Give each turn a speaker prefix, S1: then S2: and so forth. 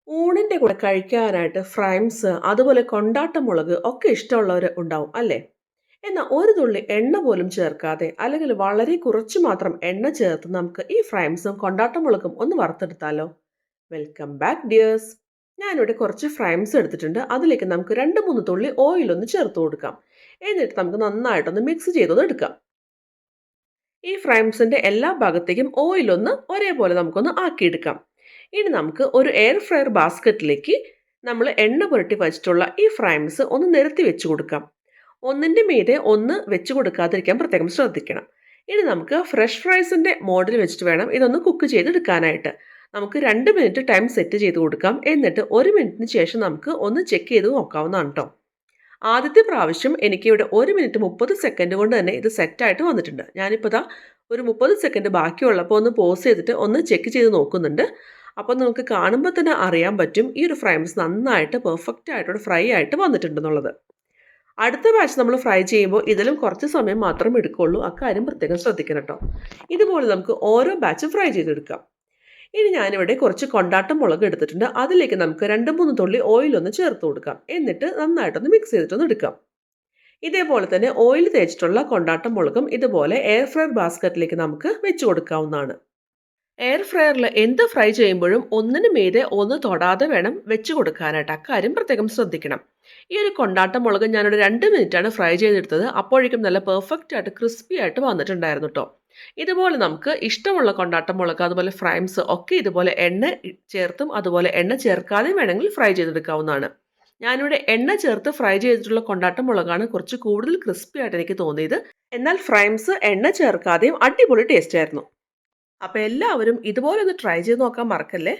S1: ഊണിന്റെ കൂടെ കഴിക്കാനായിട്ട് ഫ്രൈംസ്, അതുപോലെ കൊണ്ടാട്ടമുളക് ഒക്കെ ഇഷ്ടമുള്ളവര് ഉണ്ടാവും അല്ലേ? എന്നാൽ ഒരു തുള്ളി എണ്ണ പോലും ചേർക്കാതെ അല്ലെങ്കിൽ വളരെ കുറച്ച് മാത്രം എണ്ണ ചേർത്ത് നമുക്ക് ഈ ഫ്രൈംസും കൊണ്ടാട്ടമുളകും ഒന്ന് വറുത്തെടുത്താലോ? Welcome back dears. ഞാനിവിടെ കുറച്ച് ഫ്രൈംസ് എടുത്തിട്ടുണ്ട്. അതിലേക്ക് നമുക്ക് 2-3 തുള്ളി ഓയിൽ ഒന്ന് ചേർത്ത് കൊടുക്കാം. എന്നിട്ട് നമുക്ക് നന്നായിട്ടൊന്ന് മിക്സ് ചെയ്തൊന്ന് എടുക്കാം. ഈ ഫ്രൈംസിന്റെ എല്ലാ ഭാഗത്തേക്കും ഓയിൽ ഒന്ന് ഒരേപോലെ നമുക്കൊന്ന് ആക്കിയെടുക്കാം. ഇനി നമുക്ക് ഒരു എയർ ഫ്രയർ ബാസ്ക്കറ്റിലേക്ക് നമ്മൾ എണ്ണ പുരട്ടി വച്ചിട്ടുള്ള ഈ ഫ്രൈംസ് ഒന്ന് നിരത്തി വെച്ച് കൊടുക്കാം. ഒന്നിന്റെ മീതെ ഒന്ന് വെച്ച് കൊടുക്കാതിരിക്കാൻ പ്രത്യേകം ശ്രദ്ധിക്കണം. ഇനി നമുക്ക് ഫ്രഷ് ഫ്രൈസിന്റെ മോഡിൽ വെച്ചിട്ട് വേണം ഇതൊന്ന് കുക്ക് ചെയ്തെടുക്കാനായിട്ട്. നമുക്ക് 2 മിനിറ്റ് ടൈം സെറ്റ് ചെയ്ത് കൊടുക്കാം. എന്നിട്ട് 1 മിനിറ്റിന് ശേഷം നമുക്ക് ഒന്ന് ചെക്ക് ചെയ്ത് നോക്കാവുന്നതാണ് കേട്ടോ. ആദ്യത്തെ പ്രാവശ്യം എനിക്കിവിടെ 1 മിനിറ്റ് 30 സെക്കൻഡ് കൊണ്ട് തന്നെ ഇത് സെറ്റായിട്ട് വന്നിട്ടുണ്ട്. ഞാനിപ്പോൾ ദാ ഒരു 30 സെക്കൻഡ് ബാക്കിയുള്ളപ്പോൾ ഒന്ന് പോസ് ചെയ്തിട്ട് ഒന്ന് ചെക്ക് ചെയ്ത് നോക്കുന്നുണ്ട്. അപ്പോൾ നമുക്ക് കാണുമ്പോൾ തന്നെ അറിയാൻ പറ്റും ഈ ഒരു ഫ്രൈംസ് നന്നായിട്ട് പെർഫെക്റ്റ് ആയിട്ട് ഫ്രൈ ആയിട്ട് വന്നിട്ടുണ്ടെന്നുള്ളത്. അടുത്ത ബാച്ച് നമ്മൾ ഫ്രൈ ചെയ്യുമ്പോൾ ഇതിലും കുറച്ച് സമയം മാത്രം എടുക്കുള്ളൂ. അക്കാര്യം പ്രത്യേകം ശ്രദ്ധിക്കണം കേട്ടോ. ഇതുപോലെ നമുക്ക് ഓരോ ബാച്ചും ഫ്രൈ ചെയ്തെടുക്കാം. ഇനി ഞാനിവിടെ കുറച്ച് കൊണ്ടാട്ടം മുളക് എടുത്തിട്ടുണ്ട്. അതിലേക്ക് നമുക്ക് 2-3 തുള്ളി ഓയിലൊന്ന് ചേർത്ത് കൊടുക്കാം. എന്നിട്ട് നന്നായിട്ടൊന്ന് മിക്സ് ചെയ്തിട്ടൊന്ന് എടുക്കാം. ഇതേപോലെ തന്നെ ഓയിൽ തേച്ചിട്ടുള്ള കൊണ്ടാട്ടം മുളകും ഇതുപോലെ എയർ ഫ്രയർ ബാസ്ക്കറ്റിലേക്ക് നമുക്ക് വെച്ച് കൊടുക്കാവുന്നതാണ്. എയർ ഫ്രയറിൽ എന്ത് ഫ്രൈ ചെയ്യുമ്പോഴും ഒന്നിന് മീതെ ഒന്ന് തൊടാതെ വേണം വെച്ച് കൊടുക്കാനായിട്ട്. അക്കാര്യം പ്രത്യേകം ശ്രദ്ധിക്കണം. ഈ ഒരു കൊണ്ടാട്ടം മുളക് ഞാനൊരു 2 മിനിറ്റാണ് ഫ്രൈ ചെയ്തെടുത്തത്. അപ്പോഴേക്കും നല്ല പെർഫെക്റ്റ് ആയിട്ട് ക്രിസ്പി ആയിട്ട് വന്നിട്ടുണ്ടായിരുന്നു കേട്ടോ. ഇതുപോലെ നമുക്ക് ഇഷ്ടമുള്ള കൊണ്ടാട്ടം മുളക് അതുപോലെ ഫ്രൈംസ് ഒക്കെ ഇതുപോലെ എണ്ണ ചേർത്തും അതുപോലെ എണ്ണ ചേർക്കാതെയും വേണമെങ്കിൽ ഫ്രൈ ചെയ്തെടുക്കാവുന്നതാണ്. ഞാനിവിടെ എണ്ണ ചേർത്ത് ഫ്രൈ ചെയ്തിട്ടുള്ള കൊണ്ടാട്ടം മുളകാണ് കുറച്ച് കൂടുതൽ ക്രിസ്പി ആയിട്ട് എനിക്ക് തോന്നിയത്. എന്നാൽ ഫ്രൈംസ് എണ്ണ ചേർക്കാതെയും അടിപൊളി ടേസ്റ്റ് ആയിരുന്നു. അപ്പോൾ എല്ലാവരും ഇതുപോലെ ഒന്ന് ട്രൈ ചെയ്ത് നോക്കാൻ മറക്കല്ലേ.